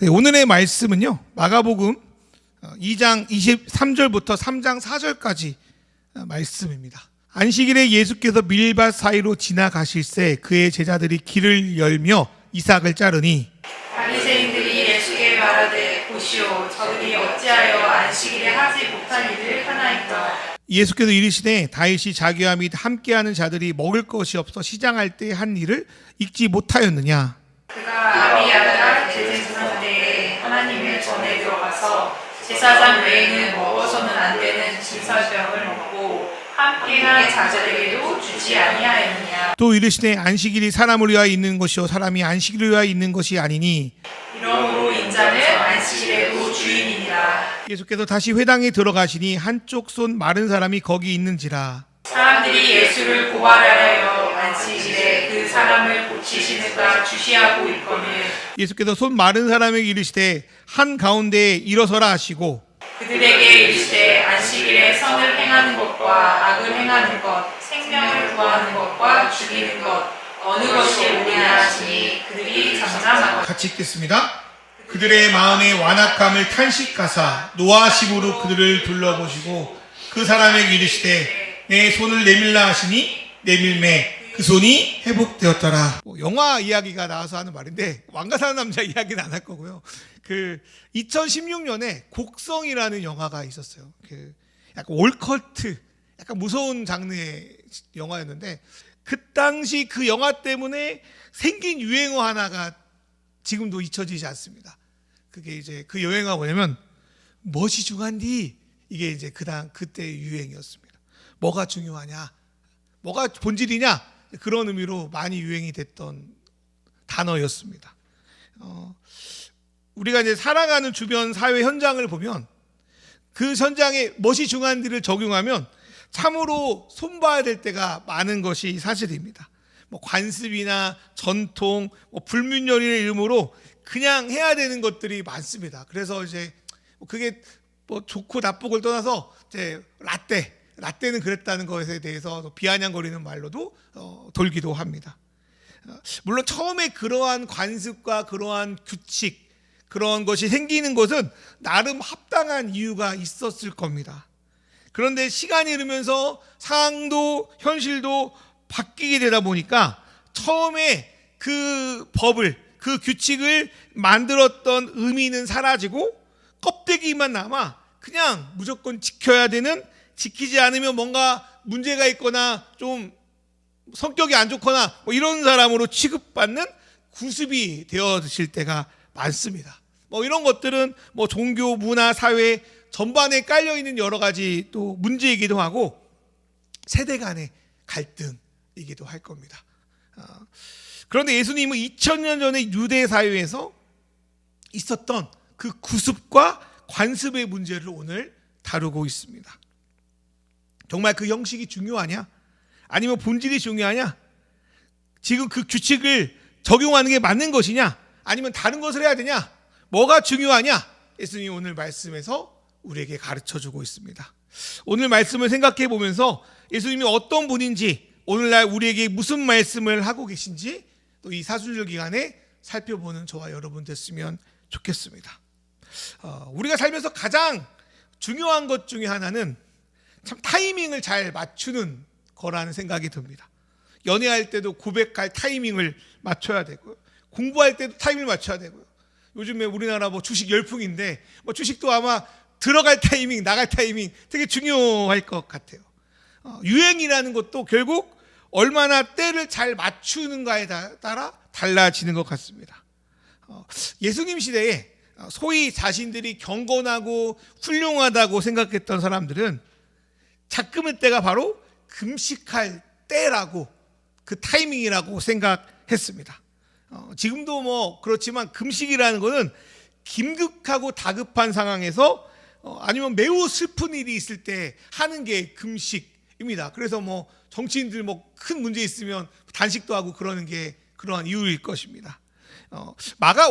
네, 오늘의 말씀은요, 마가복음 2장 23절부터 3장 4절까지 말씀입니다. 안식일에 예수께서 밀밭 사이로 지나가실새 그의 제자들이 길을 열며 이삭을 자르니 바리새인들이 예수께 말하되 보시오 저들이 어찌하여 안식일에 하지 못한 일을 하나이까. 예수께서 이르시되 다윗이 자기와 및 함께하는 자들이 먹을 것이 없어 시장할 때 한 일을 잊지 못하였느냐. 그가 아비야다가 대제사장 때에 하나님의 전에 들어가서 제사장 외에는 먹어서는 안 되는 진설병을 먹고 함께한 자들에게도 주지 아니하였느냐. 또 이르시되 안식일이 사람을 위하여 있는 것이요 사람이 안식일을 위하여 있는 것이 아니니 이러므로 인자는 안식일에도 주인이니라. 예수께서 다시 회당에 들어가시니 한쪽 손 마른 사람이 거기 있는지라. 사람들이 예수를 고발하여 안식일에 그 사람을 고치시는가 주시하고 있거늘 예수께서 손 마른 사람에게 이르시되 한 가운데에 일어서라 하시고 그들에게 이르시되 안식일에 선을 행하는 것과 악을 행하는 것 생명을 구하는 것과 죽이는 것 어느 것이 옳으냐 하시니 그들이 잠잠하고 같이 읽겠습니다. 그들의 마음의 완악함을 탄식하사 노하심으로 그들을 둘러보시고 그 사람에게 이르시되 내 손을 내밀라 하시니 내밀매 그 손이 회복되었더라. 영화 이야기가 나와서 하는 말인데 왕가 사는 남자 이야기는 안 할 거고요. 2016년에 곡성이라는 영화가 있었어요. 약간 올컬트, 약간 무서운 장르의 영화였는데 그 당시 그 영화 때문에 생긴 유행어 하나가 지금도 잊혀지지 않습니다. 그게 이제 그 유행어가 뭐냐면 멋이 중요한디, 이게 이제 그때 유행이었습니다. 뭐가 중요하냐, 뭐가 본질이냐, 그런 의미로 많이 유행이 됐던 단어였습니다. 우리가 이제 살아가는 주변 사회 현장을 보면 그 현장에 멋이 중요한디를 적용하면 참으로 손봐야 될 때가 많은 것이 사실입니다. 관습이나 전통, 불문율의 이름으로 그냥 해야 되는 것들이 많습니다. 그래서 이제 그게 좋고 나쁘고를 떠나서 이제 라떼는 그랬다는 것에 대해서 비아냥거리는 말로도 돌기도 합니다. 물론 처음에 그러한 관습과 그러한 규칙, 그런 것이 생기는 것은 나름 합당한 이유가 있었을 겁니다. 그런데 시간이 흐르면서 상황도 현실도 바뀌게 되다 보니까 처음에 그 법을, 그 규칙을 만들었던 의미는 사라지고 껍데기만 남아 그냥 무조건 지켜야 되는, 지키지 않으면 뭔가 문제가 있거나 좀 성격이 안 좋거나 이런 사람으로 취급받는 구습이 되어질 때가 많습니다. 이런 것들은 종교, 문화, 사회 전반에 깔려있는 여러 가지 또 문제이기도 하고 세대 간의 갈등이기도 할 겁니다. 그런데 예수님은 2000년 전에 유대 사회에서 있었던 그 구습과 관습의 문제를 오늘 다루고 있습니다. 정말 그 형식이 중요하냐? 아니면 본질이 중요하냐? 지금 그 규칙을 적용하는 게 맞는 것이냐? 아니면 다른 것을 해야 되냐? 뭐가 중요하냐? 예수님이 오늘 말씀에서 우리에게 가르쳐주고 있습니다. 오늘 말씀을 생각해 보면서 예수님이 어떤 분인지, 오늘날 우리에게 무슨 말씀을 하고 계신지 또 이 사순절 기간에 살펴보는 저와 여러분 됐으면 좋겠습니다. 우리가 살면서 가장 중요한 것 중에 하나는 참 타이밍을 잘 맞추는 거라는 생각이 듭니다. 연애할 때도 고백할 타이밍을 맞춰야 되고요. 공부할 때도 타이밍을 맞춰야 되고요. 요즘에 우리나라 주식 열풍인데 주식도 아마 들어갈 타이밍, 나갈 타이밍 되게 중요할 것 같아요. 유행이라는 것도 결국 얼마나 때를 잘 맞추는가에 따라 달라지는 것 같습니다. 예수님 시대에 소위 자신들이 경건하고 훌륭하다고 생각했던 사람들은 자금의 때가 바로 금식할 때라고, 그 타이밍이라고 생각했습니다. 지금도 그렇지만 금식이라는 것은 긴급하고 다급한 상황에서 아니면 매우 슬픈 일이 있을 때 하는 게 금식입니다. 그래서 정치인들 큰 문제 있으면 단식도 하고 그러는 게 그러한 이유일 것입니다.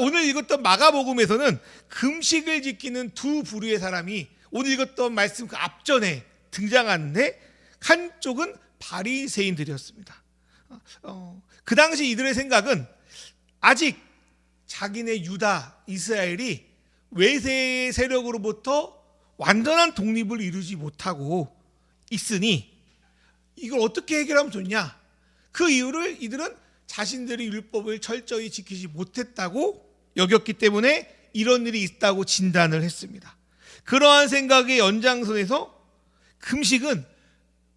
오늘 읽었던 마가복음에서는 금식을 지키는 두 부류의 사람이 오늘 읽었던 말씀 그 앞전에 등장하는데 한쪽은 바리새인들이었습니다. 그 당시 이들의 생각은 아직 자기네 유다, 이스라엘이 외세 세력으로부터 완전한 독립을 이루지 못하고 있으니 이걸 어떻게 해결하면 좋냐? 그 이유를 이들은 자신들의 율법을 철저히 지키지 못했다고 여겼기 때문에 이런 일이 있다고 진단을 했습니다. 그러한 생각의 연장선에서 금식은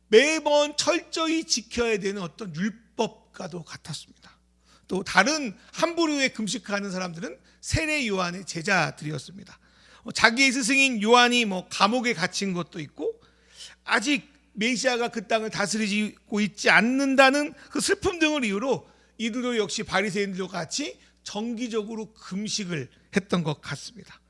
매번 철저히 지켜야 되는 어떤 율법과도 같았습니다. 또 다른 한 부류의 금식하는 사람들은 세례 요한의 제자들이었습니다. 자기의 스승인 요한이 감옥에 갇힌 것도 있고 아직 메시아가 그 땅을 다스리고 있지 않는다는 그 슬픔 등을 이유로 이들도 역시 바리새인들과 같이 정기적으로 금식을 했던 것 같습니다.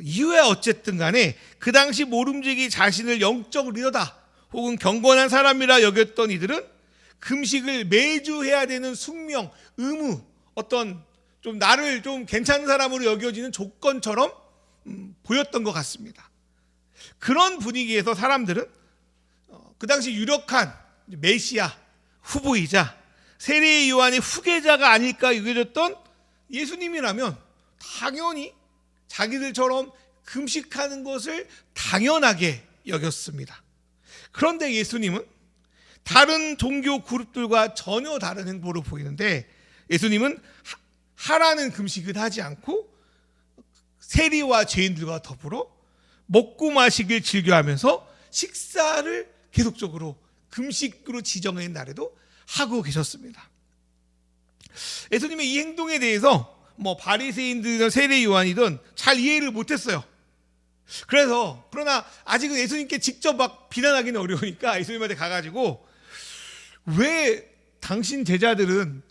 이유야 어쨌든 간에 그 당시 모름지기 자신을 영적 리더다 혹은 경건한 사람이라 여겼던 이들은 금식을 매주 해야 되는 숙명, 의무, 어떤 좀 나를 좀 괜찮은 사람으로 여겨지는 조건처럼 보였던 것 같습니다. 그런 분위기에서 사람들은 그 당시 유력한 메시아 후보이자 세례 요한의 후계자가 아닐까 여겨졌던 예수님이라면 당연히 자기들처럼 금식하는 것을 당연하게 여겼습니다. 그런데 예수님은 다른 종교 그룹들과 전혀 다른 행보를 보이는데 예수님은 하라는 금식을 하지 않고 세리와 죄인들과 더불어 먹고 마시길 즐겨하면서 식사를 계속적으로 금식으로 지정한 날에도 하고 계셨습니다. 예수님의 이 행동에 대해서 바리새인들이든 세례 요한이든 잘 이해를 못했어요. 그러나 아직은 예수님께 직접 비난하기는 어려우니까 예수님한테 가가지고 왜 당신 제자들은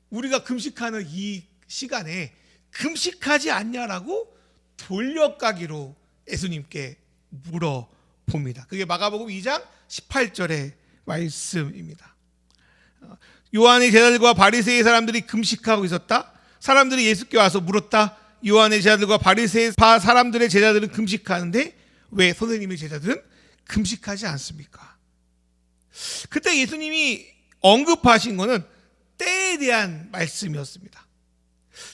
우리가 금식하는 이 시간에 금식하지 않냐라고 돌려까기로 예수님께 물어봅니다. 그게 마가복음 2장 18절의 말씀입니다. 요한의 제자들과 바리새의 사람들이 금식하고 있었다. 사람들이 예수께 와서 물었다. 요한의 제자들과 바리새의 사람들의 제자들은 금식하는데 왜 선생님의 제자들은 금식하지 않습니까? 그때 예수님이 언급하신 것은 때에 대한 말씀이었습니다.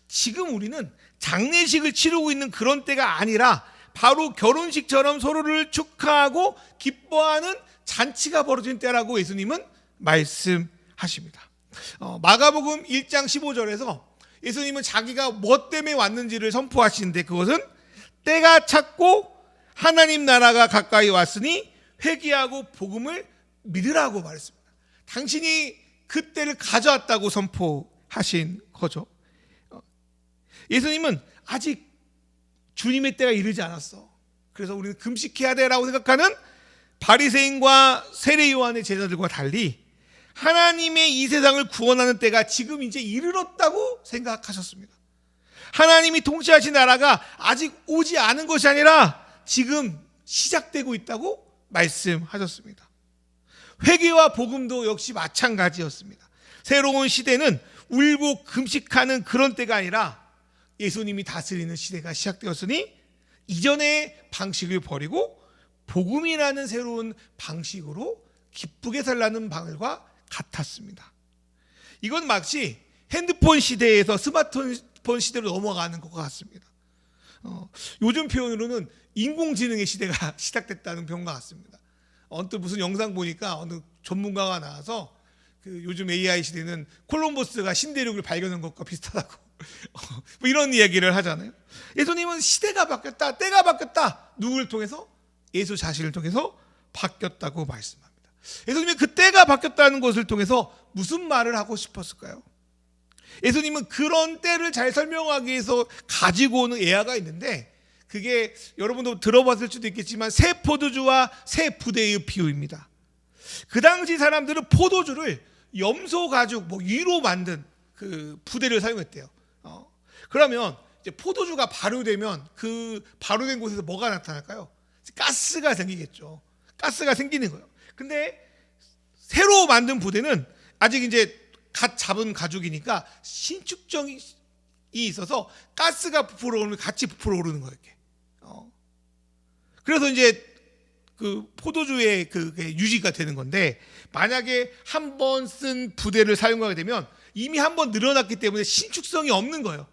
지금 우리는 장례식을 치르고 있는 그런 때가 아니라 바로 결혼식처럼 서로를 축하하고 기뻐하는 잔치가 벌어진 때라고 예수님은 말씀하십니다. 마가복음 1장 15절에서 예수님은 자기가 뭐 때문에 왔는지를 선포하시는데 그것은 때가 찼고 하나님 나라가 가까이 왔으니 회개하고 복음을 믿으라고 말했습니다. 당신이 그 때를 가져왔다고 선포하신 거죠. 예수님은 아직 주님의 때가 이르지 않았어. 그래서 우리는 금식해야 돼라고 생각하는 바리새인과 세례 요한의 제자들과 달리 하나님의 이 세상을 구원하는 때가 지금 이제 이르렀다고 생각하셨습니다. 하나님이 통치하신 나라가 아직 오지 않은 것이 아니라 지금 시작되고 있다고 말씀하셨습니다. 회개와 복음도 역시 마찬가지였습니다. 새로운 시대는 울고 금식하는 그런 때가 아니라 예수님이 다스리는 시대가 시작되었으니 이전의 방식을 버리고 복음이라는 새로운 방식으로 기쁘게 살라는 방을과 같았습니다. 이건 마치 핸드폰 시대에서 스마트폰 시대로 넘어가는 것 같습니다. 요즘 표현으로는 인공지능의 시대가 시작됐다는 표현과 같습니다. 언뜻 무슨 영상 보니까 어느 전문가가 나와서 요즘 AI 시대는 콜럼버스가 신대륙을 발견한 것과 비슷하다고 이런 이야기를 하잖아요. 예수님은 시대가 바뀌었다, 때가 바뀌었다. 누구를 통해서? 예수 자신을 통해서 바뀌었다고 말씀합니다. 예수님이 그 때가 바뀌었다는 것을 통해서 무슨 말을 하고 싶었을까요? 예수님은 그런 때를 잘 설명하기 위해서 가지고 오는 예화가 있는데 그게 여러분도 들어봤을 수도 있겠지만 새 포도주와 새 부대의 비유입니다. 그 당시 사람들은 포도주를 염소 가죽 위로 만든 그 부대를 사용했대요. 그러면 이제 포도주가 발효되면 그 발효된 곳에서 뭐가 나타날까요? 가스가 생기겠죠. 가스가 생기는 거예요. 근데 새로 만든 부대는 아직 이제 갓 잡은 가죽이니까 신축성이 있어서 가스가 부풀어 오르면 같이 부풀어 오르는 거예요. 이렇게. 그래서 이제 그 포도주의 그게 유지가 되는 건데 만약에 한 번 쓴 부대를 사용하게 되면 이미 한 번 늘어났기 때문에 신축성이 없는 거예요.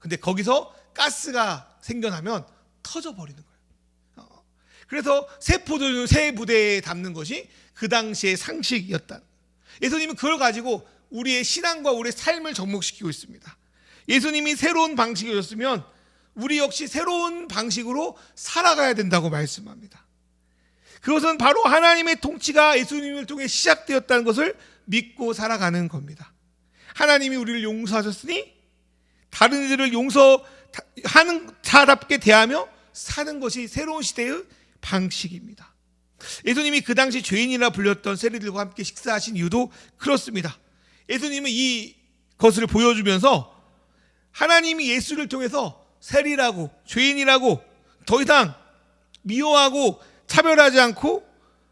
근데 거기서 가스가 생겨나면 터져버리는 거예요. 그래서 새 포도주는 새 부대에 담는 것이 그 당시의 상식이었다. 예수님은 그걸 가지고 우리의 신앙과 우리의 삶을 접목시키고 있습니다. 예수님이 새로운 방식이었으면 우리 역시 새로운 방식으로 살아가야 된다고 말씀합니다. 그것은 바로 하나님의 통치가 예수님을 통해 시작되었다는 것을 믿고 살아가는 겁니다. 하나님이 우리를 용서하셨으니 다른 이들을 용서하는 자답게 대하며 사는 것이 새로운 시대의 방식입니다. 예수님이 그 당시 죄인이라 불렸던 세리들과 함께 식사하신 이유도 그렇습니다. 예수님은 이 것을 보여주면서 하나님이 예수를 통해서 세리라고 죄인이라고 더 이상 미워하고 차별하지 않고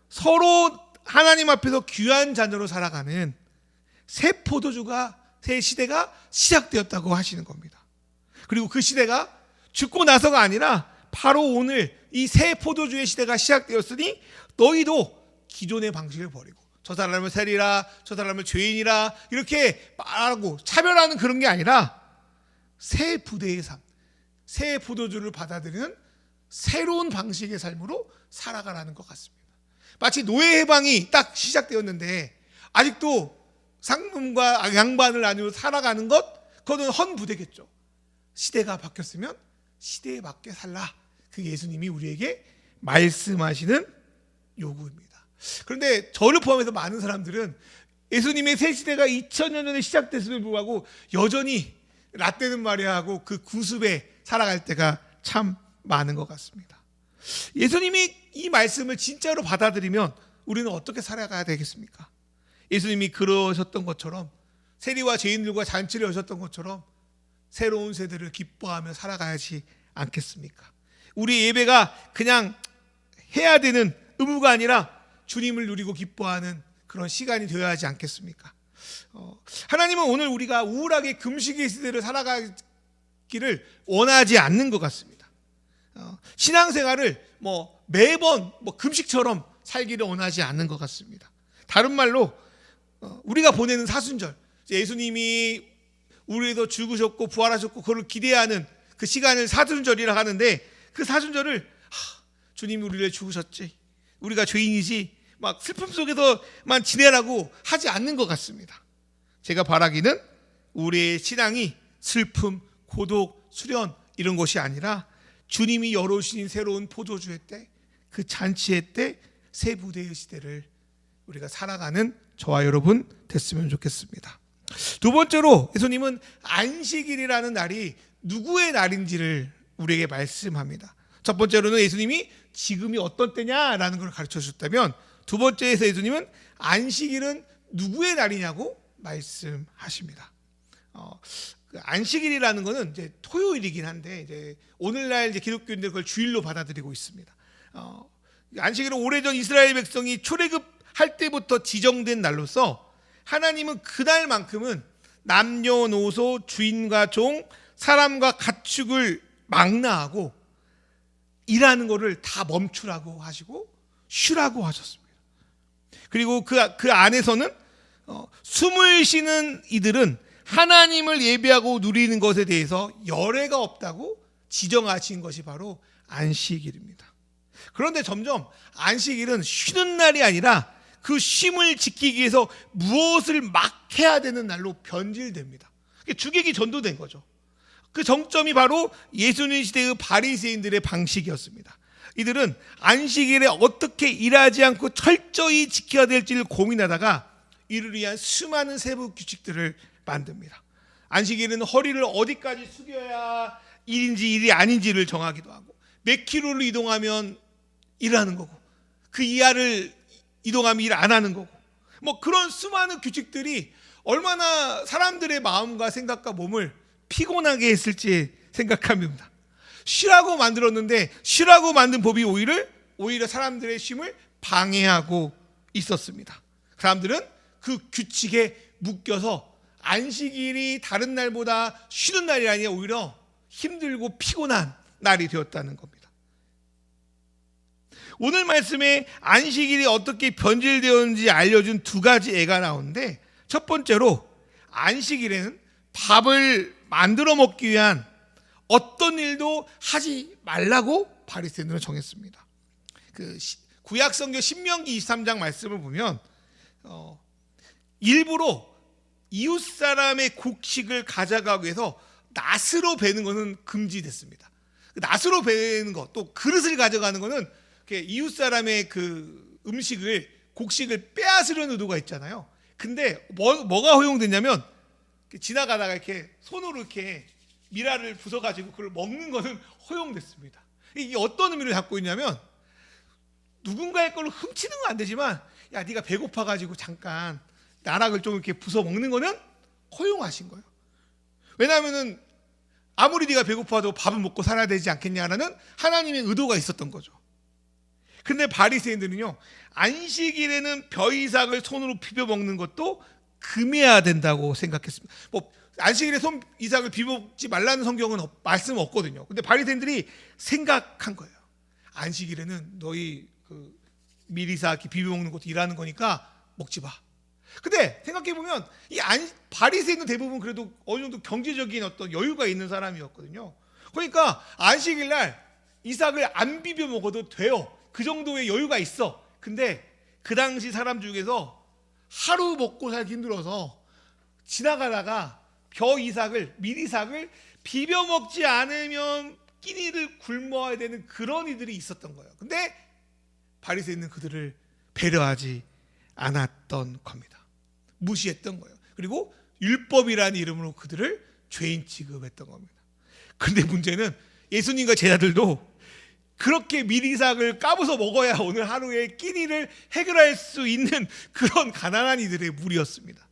서로 하나님 앞에서 귀한 자녀로 살아가는 새 포도주가 새 시대가 시작되었다고 하시는 겁니다. 그리고 그 시대가 죽고 나서가 아니라 바로 오늘 이 새 포도주의 시대가 시작되었으니 너희도 기존의 방식을 버리고 저 사람을 세리라 저 사람을 죄인이라 이렇게 말하고 차별하는 그런 게 아니라 새 부대의 삶, 새 포도주를 받아들이는 새로운 방식의 삶으로 살아가라는 것 같습니다. 마치 노예 해방이 딱 시작되었는데 아직도 상놈과 양반을 나누어 살아가는 것, 그것은 헌부대겠죠. 시대가 바뀌었으면 시대에 맞게 살라. 그게 예수님이 우리에게 말씀하시는 요구입니다. 그런데 저를 포함해서 많은 사람들은 예수님의 새 시대가 2000년 전에 시작됐음에도 불구하고 여전히 라떼는 말이야 하고 그 구습에 살아갈 때가 참 많은 것 같습니다. 예수님이 이 말씀을 진짜로 받아들이면 우리는 어떻게 살아가야 되겠습니까? 예수님이 그러셨던 것처럼 세리와 죄인들과 잔치를 여셨던 것처럼 새로운 세대를 기뻐하며 살아가야지 않겠습니까? 우리 예배가 그냥 해야 되는 의무가 아니라 주님을 누리고 기뻐하는 그런 시간이 되어야 하지 않겠습니까? 하나님은 오늘 우리가 우울하게 금식의 시대를 살아가기를 원하지 않는 것 같습니다. 신앙생활을 매번 금식처럼 살기를 원하지 않는 것 같습니다. 다른 말로 우리가 보내는 사순절, 예수님이 우리에서 죽으셨고 부활하셨고 그걸 기대하는 그 시간을 사순절이라 하는데 그 사순절을 주님이 우리를 위해 죽으셨지, 우리가 죄인이지 막 슬픔 속에서만 지내라고 하지 않는 것 같습니다. 제가 바라기는 우리의 신앙이 슬픔, 고독, 수련 이런 것이 아니라 주님이 열어주신 새로운 포도주의 때, 그 잔치의 때 새 부대의 시대를 우리가 살아가는 저와 여러분 됐으면 좋겠습니다. 두 번째로 예수님은 안식일이라는 날이 누구의 날인지를 우리에게 말씀합니다. 첫 번째로는 예수님이 지금이 어떤 때냐라는 걸 가르쳐 주셨다면, 두 번째에서 예수님은 안식일은 누구의 날이냐고 말씀하십니다. 그 안식일이라는 것은 이제 토요일이긴 한데 이제 오늘날 이제 기독교인들 그걸 주일로 받아들이고 있습니다. 안식일은 오래전 이스라엘 백성이 출애굽할 때부터 지정된 날로서 하나님은 그날만큼은 남녀노소, 주인과 종, 사람과 가축을 망라하고 일하는 것을 다 멈추라고 하시고 쉬라고 하셨습니다. 그리고 그 안에서는 숨을 쉬는 이들은 하나님을 예배하고 누리는 것에 대해서 열애가 없다고 지정하신 것이 바로 안식일입니다. 그런데 점점 안식일은 쉬는 날이 아니라 그 쉼을 지키기 위해서 무엇을 막 해야 되는 날로 변질됩니다. 주객이 전도된 거죠. 그 정점이 바로 예수님 시대의 바리새인들의 방식이었습니다. 이들은 안식일에 어떻게 일하지 않고 철저히 지켜야 될지를 고민하다가 이를 위한 수많은 세부 규칙들을 만듭니다. 안식일은 허리를 어디까지 숙여야 일인지 일이 아닌지를 정하기도 하고, 몇 킬로를 이동하면 일하는 거고, 그 이하를 이동하면 일 안 하는 거고, 그런 수많은 규칙들이 얼마나 사람들의 마음과 생각과 몸을 피곤하게 했을지 생각합니다. 쉬라고 만들었는데 쉬라고 만든 법이 오히려 사람들의 쉼을 방해하고 있었습니다. 사람들은 그 규칙에 묶여서 안식일이 다른 날보다 쉬는 날이 아니라 오히려 힘들고 피곤한 날이 되었다는 겁니다. 오늘 말씀에 안식일이 어떻게 변질되었는지 알려준 두 가지 예가 나오는데, 첫 번째로 안식일에는 밥을 만들어 먹기 위한 어떤 일도 하지 말라고 바리새인들은 정했습니다. 구약 성경 신명기 23장 말씀을 보면 일부러 이웃 사람의 곡식을 가져가기 위해서 낫으로 베는 것은 금지됐습니다. 낫으로 베는 것, 또 그릇을 가져가는 것은 이웃 사람의 그 곡식을 빼앗으려는 의도가 있잖아요. 근데 뭐가 허용됐냐면 지나가다가 이렇게 손으로 이렇게 미라를 부숴가지고 그걸 먹는 것은 허용됐습니다. 이게 어떤 의미를 갖고 있냐면 누군가의 걸로 훔치는 건 안 되지만 야 네가 배고파가지고 잠깐 나락을 좀 이렇게 부숴 먹는 거는 허용하신 거예요. 왜냐하면은 아무리 네가 배고파도 밥은 먹고 살아야 되지 않겠냐라는 하나님의 의도가 있었던 거죠. 근데 바리새인들은요, 안식일에는 벼이삭을 손으로 비벼 먹는 것도 금해야 된다고 생각했습니다. 뭐 안식일에 손 이삭을 비벼 먹지 말라는 성경은 말씀 없거든요. 근데 바리새인들이 생각한 거예요. 안식일에는 너희 그 밀이삭 비벼 먹는 것도 일하는 거니까 먹지 마. 근데 생각해 보면 바리새인은 대부분 그래도 어느 정도 경제적인 어떤 여유가 있는 사람이었거든요. 그러니까 안식일 날 이삭을 안 비벼 먹어도 돼요. 그 정도의 여유가 있어. 근데 그 당시 사람 중에서 하루 먹고 살기 힘들어서 지나가다가 밀이삭을 비벼 먹지 않으면 끼니를 굶어야 되는 그런 이들이 있었던 거예요. 근데 바리새인은 그들을 배려하지 않았던 겁니다. 무시했던 거예요. 그리고 율법이라는 이름으로 그들을 죄인 취급했던 겁니다. 근데 문제는 예수님과 제자들도 그렇게 밀이삭을 까부서 먹어야 오늘 하루의 끼니를 해결할 수 있는 그런 가난한 이들의 무리였습니다.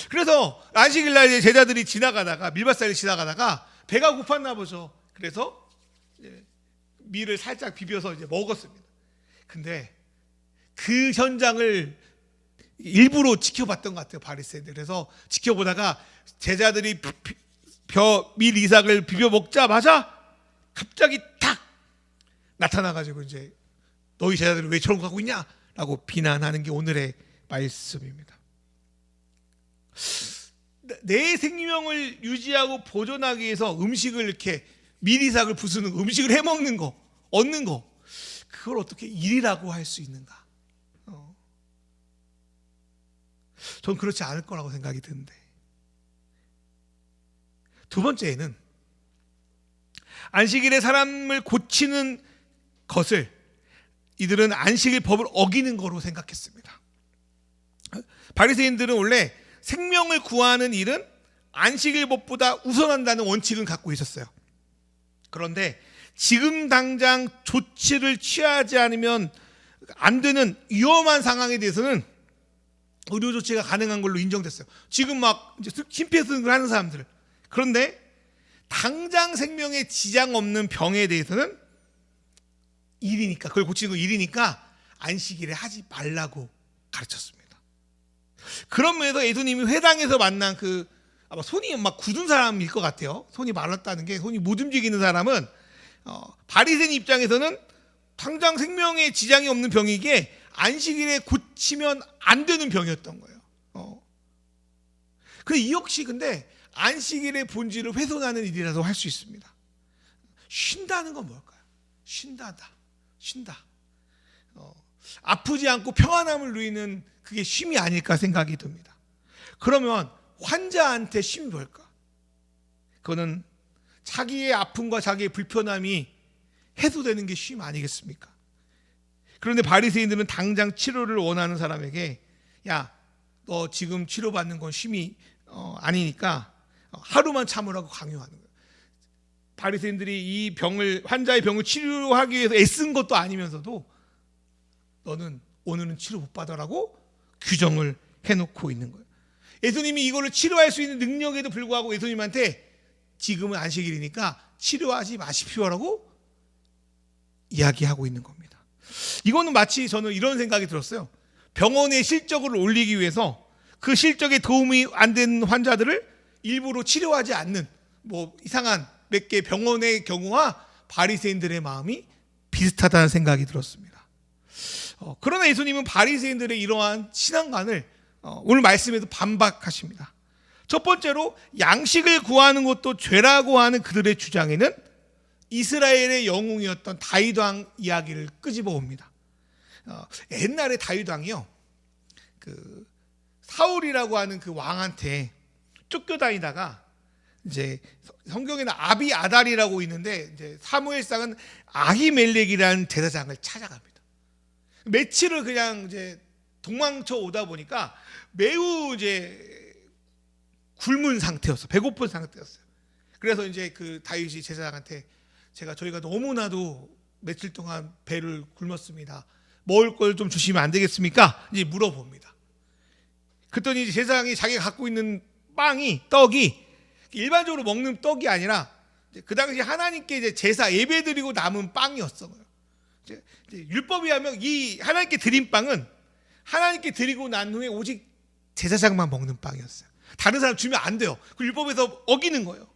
그래서 안식일 날 제자들이 밀밭살을 지나가다가 배가 고팠나 보죠. 그래서 밀을 살짝 비벼서 먹었습니다. 근데 그 현장을 일부러 지켜봤던 것 같아요, 바리새인들. 그래서 지켜보다가 제자들이 밀이삭을 비벼 먹자마자 갑자기 탁 나타나가지고 이제 너희 제자들이 왜 저런 거 하고 있냐라고 비난하는 게 오늘의 말씀입니다. 내 생명을 유지하고 보존하기 위해서 음식을 이렇게 밀이삭을 부수는 거, 음식을 해먹는 거, 얻는 거, 그걸 어떻게 일이라고 할 수 있는가? 전 그렇지 않을 거라고 생각이 드는데. 두 번째는 안식일에 사람을 고치는 것을 이들은 안식일 법을 어기는 거로 생각했습니다. 바리새인들은 원래 생명을 구하는 일은 안식일 법보다 우선한다는 원칙을 갖고 있었어요. 그런데 지금 당장 조치를 취하지 않으면 안 되는 위험한 상황에 대해서는 의료 조치가 가능한 걸로 인정됐어요. 지금 막 이제 심폐소생술을 하는 사람들. 그런데 당장 생명에 지장 없는 병에 대해서는 일이니까, 그걸 고치는 거 일이니까 안식일에 하지 말라고 가르쳤습니다. 그런 면에서 예수님이 회당에서 만난 아마 손이 막 굳은 사람일 것 같아요. 손이 말랐다는 게, 손이 못 움직이는 사람은 바리새인 입장에서는 당장 생명에 지장이 없는 병이기에 안식일에 고치면 안 되는 병이었던 거예요. 근데 이 역시 근데 안식일의 본질을 훼손하는 일이라도 할 수 있습니다. 쉰다는 건 뭘까요? 쉰다. 아프지 않고 평안함을 누리는 그게 쉼이 아닐까 생각이 듭니다. 그러면 환자한테 쉼이 뭘까? 그거는 자기의 아픔과 자기의 불편함이 해소되는 게 쉼 아니겠습니까? 그런데 바리새인들은 당장 치료를 원하는 사람에게 야, 너 지금 치료받는 건 쉼이 아니니까 하루만 참으라고 강요하는 거예요. 바리새인들이 환자의 병을 치료하기 위해서 애쓴 것도 아니면서도 너는 오늘은 치료 못 받아라고 규정을 해놓고 있는 거예요. 예수님이 이걸로 치료할 수 있는 능력에도 불구하고 예수님한테 지금은 안식일이니까 치료하지 마십시오라고 이야기하고 있는 겁니다. 이거는 마치 저는 이런 생각이 들었어요. 병원의 실적을 올리기 위해서 그 실적에 도움이 안 되는 환자들을 일부러 치료하지 않는 이상한 몇 개 병원의 경우와 바리새인들의 마음이 비슷하다는 생각이 들었습니다. 그러나 예수님은 바리새인들의 이러한 신앙관을 오늘 말씀에도 반박하십니다. 첫 번째로 양식을 구하는 것도 죄라고 하는 그들의 주장에는 이스라엘의 영웅이었던 다윗 왕 이야기를 끄집어 옵니다. 옛날에 다윗 왕이요, 그 사울이라고 하는 그 왕한테 쫓겨다니다가 이제 성경에는 아비아달이라고 있는데 이제 사무엘상은 아히멜렉이라는 제사장을 찾아갑니다. 며칠을 그냥 이제 도망쳐 오다 보니까 매우 이제 굶은 상태였어, 배고픈 상태였어요. 그래서 이제 그 다윗이 제사장한테 저희가 너무나도 며칠 동안 배를 굶었습니다. 먹을 걸 좀 주시면 안 되겠습니까? 이제 물어봅니다. 그랬더니 이제 제사장이 자기가 갖고 있는 떡이 일반적으로 먹는 떡이 아니라 그 당시 하나님께 이제 제사 예배드리고 남은 빵이었어요. 이제 율법에 하면 이 하나님께 드린 빵은 하나님께 드리고 난 후에 오직 제사장만 먹는 빵이었어요. 다른 사람 주면 안 돼요. 그 율법에서 어기는 거예요.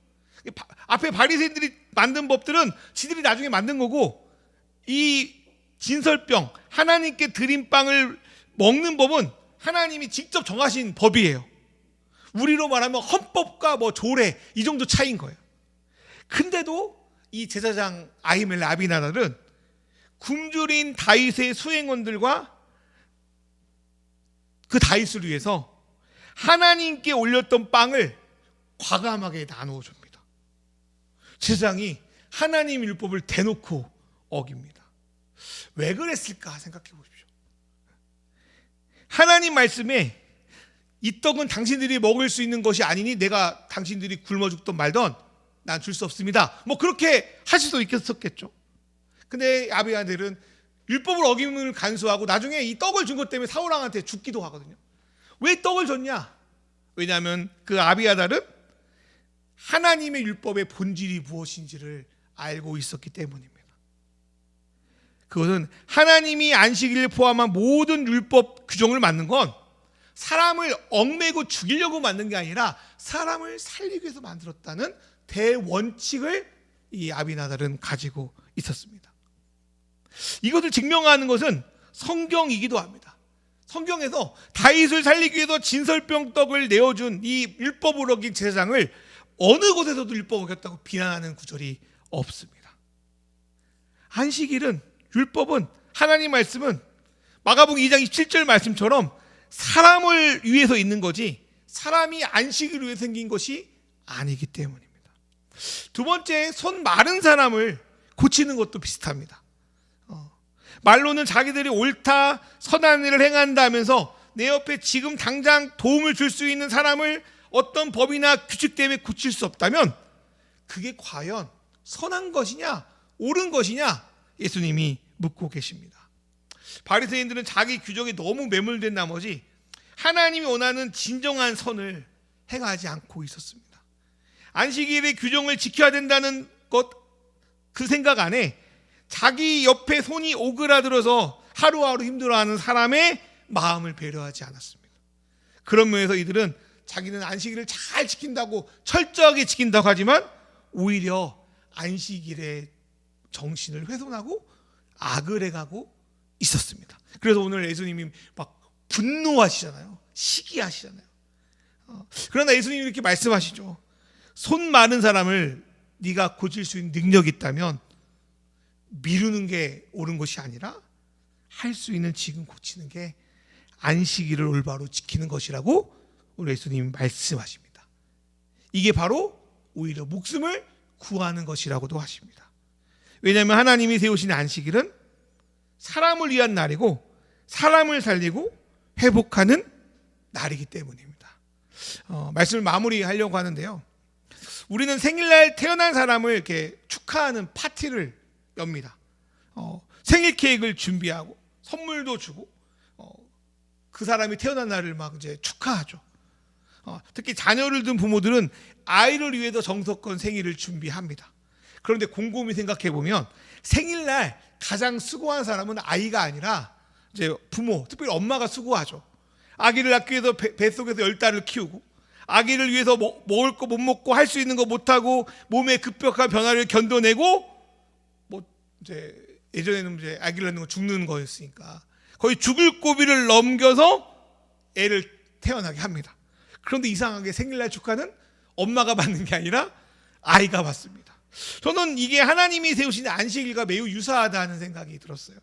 앞에 바리새인들이 만든 법들은 지들이 나중에 만든 거고, 이 진설병 하나님께 드린 빵을 먹는 법은 하나님이 직접 정하신 법이에요. 우리로 말하면 헌법과 뭐 조례 이 정도 차이인 거예요. 근데도 이 제사장 아히멜렉 아비나달은 굶주린 다윗의 수행원들과 그 다윗을 위해서 하나님께 올렸던 빵을 과감하게 나누어 줍니다. 제사장이 하나님 율법을 대놓고 어깁니다. 왜 그랬을까 생각해 보십시오. 하나님 말씀에 이 떡은 당신들이 먹을 수 있는 것이 아니니 내가 당신들이 굶어 죽던 말던 난 줄 수 없습니다. 뭐 그렇게 할 수도 있겠었겠죠. 근데 아비아들은 율법을 어김을 간수하고 나중에 이 떡을 준 것 때문에 사울왕한테 죽기도 하거든요. 왜 떡을 줬냐? 왜냐하면 그 아비아달은 하나님의 율법의 본질이 무엇인지를 알고 있었기 때문입니다. 그것은 하나님이 안식일을 포함한 모든 율법 규정을 만든 건 사람을 얽매고 죽이려고 만든 게 아니라 사람을 살리기 위해서 만들었다는 대원칙을 이 아비나달은 가지고 있었습니다. 이것을 증명하는 것은 성경이기도 합니다. 성경에서 다윗을 살리기 위해서 진설병 떡을 내어준 이 율법을 어긴 제사장을 어느 곳에서도 율법 어겼다고 비난하는 구절이 없습니다. 안식일은, 율법은, 하나님 말씀은 마가복음 2장 27절 말씀처럼 사람을 위해서 있는 거지 사람이 안식일을 위해 생긴 것이 아니기 때문입니다. 두 번째, 손 마른 사람을 고치는 것도 비슷합니다. 말로는 자기들이 옳다 선한 일을 행한다면서 내 옆에 지금 당장 도움을 줄 수 있는 사람을 어떤 법이나 규칙 때문에 고칠 수 없다면 그게 과연 선한 것이냐 옳은 것이냐 예수님이 묻고 계십니다. 바리새인들은 자기 규정에 너무 매몰된 나머지 하나님이 원하는 진정한 선을 행하지 않고 있었습니다. 안식일의 규정을 지켜야 된다는 것, 그 생각 안에 자기 옆에 손이 오그라들어서 하루하루 힘들어하는 사람의 마음을 배려하지 않았습니다. 그런 면에서 이들은 자기는 안식일을 잘 지킨다고 철저하게 지킨다고 하지만 오히려 안식일의 정신을 훼손하고 악을 해가고 있었습니다. 그래서 오늘 예수님이 막 분노하시잖아요. 시기하시잖아요. 그러나 예수님이 이렇게 말씀하시죠. 손 마른 사람을 네가 고칠 수 있는 능력이 있다면 미루는 게 옳은 것이 아니라 할 수 있는 지금 고치는 게 안식일을 올바로 지키는 것이라고 우리 예수님이 말씀하십니다. 이게 바로 오히려 목숨을 구하는 것이라고도 하십니다. 왜냐하면 하나님이 세우신 안식일은 사람을 위한 날이고 사람을 살리고 회복하는 날이기 때문입니다. 말씀을 마무리하려고 하는데요. 우리는 생일날 태어난 사람을 이렇게 축하하는 파티를 엽니다. 생일 케이크를 준비하고 선물도 주고 그 사람이 태어난 날을 막 이제 축하하죠. 특히 자녀를 둔 부모들은 아이를 위해서 정성껏 생일을 준비합니다. 그런데 곰곰이 생각해 보면 생일날 가장 수고한 사람은 아이가 아니라 이제 부모, 특별히 엄마가 수고하죠. 아기를 낳기 위해서 뱃속에서 10달을 키우고 아기를 위해서 먹을 거 못 먹고 할 수 있는 거 못 하고 몸의 급격한 변화를 견뎌내고 뭐 이제 예전에는 이제 아기를 낳는 거 죽는 거였으니까 거의 죽을 고비를 넘겨서 애를 태어나게 합니다. 그런데 이상하게 생일날 축하는 엄마가 받는 게 아니라 아이가 받습니다. 저는 이게 하나님이 세우신 안식일과 매우 유사하다는 생각이 들었어요.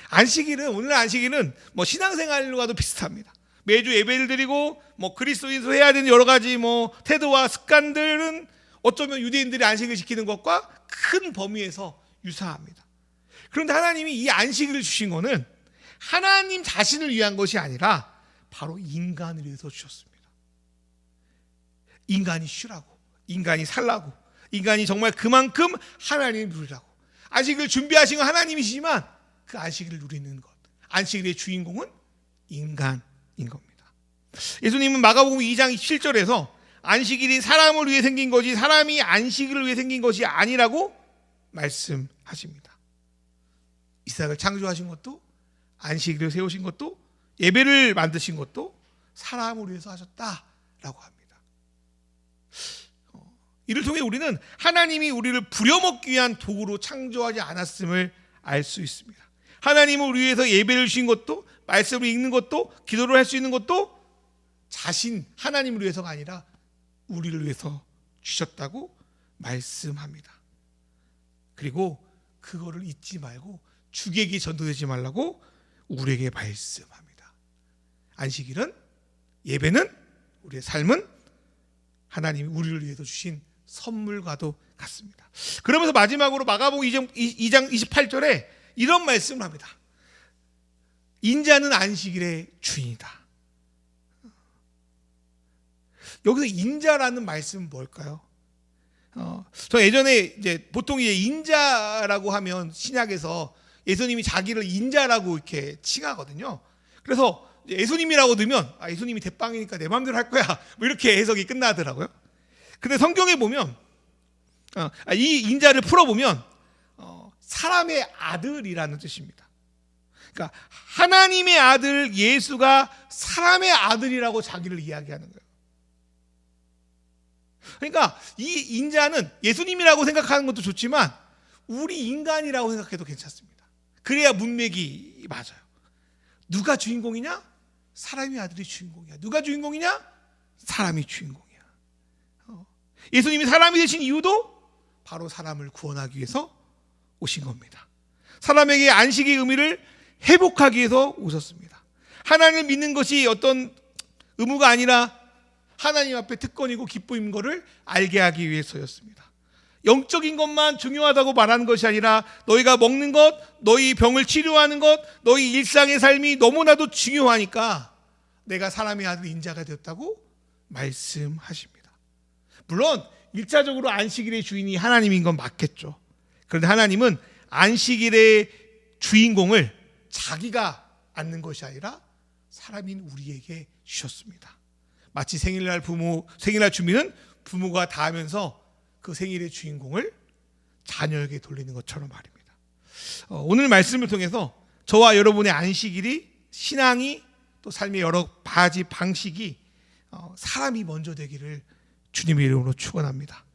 안식일은, 오늘날 안식일은 뭐 신앙생활과도 비슷합니다. 매주 예배를 드리고 뭐 그리스도인으로 해야 되는 여러 가지 뭐 태도와 습관들은 어쩌면 유대인들이 안식을 지키는 것과 큰 범위에서 유사합니다. 그런데 하나님이 이 안식일을 주신 것은 하나님 자신을 위한 것이 아니라 바로 인간을 위해서 주셨습니다. 인간이 쉬라고, 인간이 살라고, 인간이 정말 그만큼 하나님을 누리라고. 안식일을 준비하신 건 하나님이시지만 그 안식일을 누리는 것, 안식일의 주인공은 인간인 겁니다. 예수님은 마가복음 2장 7절에서 안식일이 사람을 위해 생긴 것이 사람이 안식일을 위해 생긴 것이 아니라고 말씀하십니다. 이스라엘을 창조하신 것도, 안식일을 세우신 것도, 예배를 만드신 것도 사람을 위해서 하셨다라고 합니다. 이를 통해 우리는 하나님이 우리를 부려먹기 위한 도구로 창조하지 않았음을 알 수 있습니다. 하나님은 우리 위해서 예배를 주신 것도, 말씀을 읽는 것도, 기도를 할 수 있는 것도 자신 하나님을 위해서가 아니라 우리를 위해서 주셨다고 말씀합니다. 그리고 그거를 잊지 말고 주객이 전도되지 말라고 우리에게 말씀합니다. 안식일은, 예배는, 우리의 삶은 하나님이 우리를 위해서 주신 선물과도 같습니다. 그러면서 마지막으로 마가복음 2장 28절에 이런 말씀을 합니다. 인자는 안식일의 주인이다. 여기서 인자라는 말씀은 뭘까요? 저 예전에 이제 보통 이제 인자라고 하면 신약에서 예수님이 자기를 인자라고 이렇게 칭하거든요. 그래서 예수님이라고 넣으면 예수님이 대빵이니까 내 마음대로 할 거야, 뭐 이렇게 해석이 끝나더라고요. 근데 성경에 보면 이 인자를 풀어보면 사람의 아들이라는 뜻입니다. 그러니까 하나님의 아들 예수가 사람의 아들이라고 자기를 이야기하는 거예요. 그러니까 이 인자는 예수님이라고 생각하는 것도 좋지만 우리 인간이라고 생각해도 괜찮습니다. 그래야 문맥이 맞아요. 누가 주인공이냐? 사람의 아들이 주인공이야. 누가 주인공이냐? 사람이 주인공이야. 예수님이 사람이 되신 이유도 바로 사람을 구원하기 위해서 오신 겁니다. 사람에게 안식의 의미를 회복하기 위해서 오셨습니다. 하나님을 믿는 것이 어떤 의무가 아니라 하나님 앞에 특권이고 기쁨인 것을 알게 하기 위해서였습니다. 영적인 것만 중요하다고 말하는 것이 아니라 너희가 먹는 것, 너희 병을 치료하는 것, 너희 일상의 삶이 너무나도 중요하니까 내가 사람의 아들 인자가 되었다고 말씀하십니다. 물론 1차적으로 안식일의 주인이 하나님인 건 맞겠죠. 그런데 하나님은 안식일의 주인공을 자기가 앉는 것이 아니라 사람인 우리에게 주셨습니다. 마치 생일날 주민은 부모가 다 하면서 그 생일의 주인공을 자녀에게 돌리는 것처럼 말입니다. 오늘 말씀을 통해서 저와 여러분의 안식일이, 신앙이, 또 삶의 여러 가지 방식이 사람이 먼저 되기를 주님의 이름으로 축원합니다.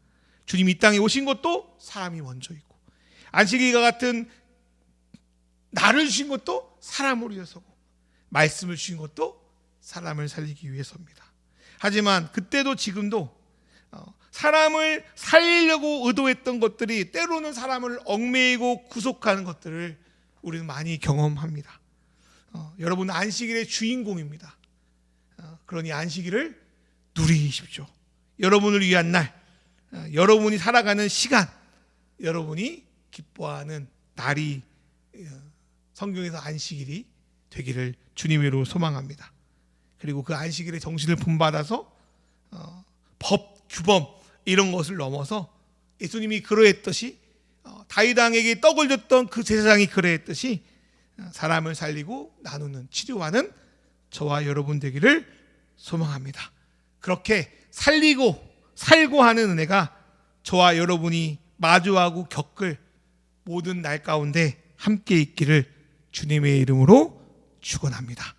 주님이 이 땅에 오신 것도 사람이 먼저 있고, 안식일과 같은 나를 주신 것도 사람을 위해서고, 말씀을 주신 것도 사람을 살리기 위해서입니다. 하지만 그때도 지금도 사람을 살리려고 의도했던 것들이 때로는 사람을 얽매이고 구속하는 것들을 우리는 많이 경험합니다. 여러분은 안식일의 주인공입니다. 그러니 안식일을 누리십시오. 여러분을 위한 날, 여러분이 살아가는 시간, 여러분이 기뻐하는 날이 성경에서 안식일이 되기를 주님으로 소망합니다. 그리고 그 안식일의 정신을 본받아서 법, 규범 이런 것을 넘어서 예수님이 그러했듯이 다윗 왕에게 떡을 줬던 그 제사장이 그러했듯이 사람을 살리고 나누는, 치료하는 저와 여러분 되기를 소망합니다. 그렇게 살리고 살고 하는 은혜가 저와 여러분이 마주하고 겪을 모든 날 가운데 함께 있기를 주님의 이름으로 축원합니다.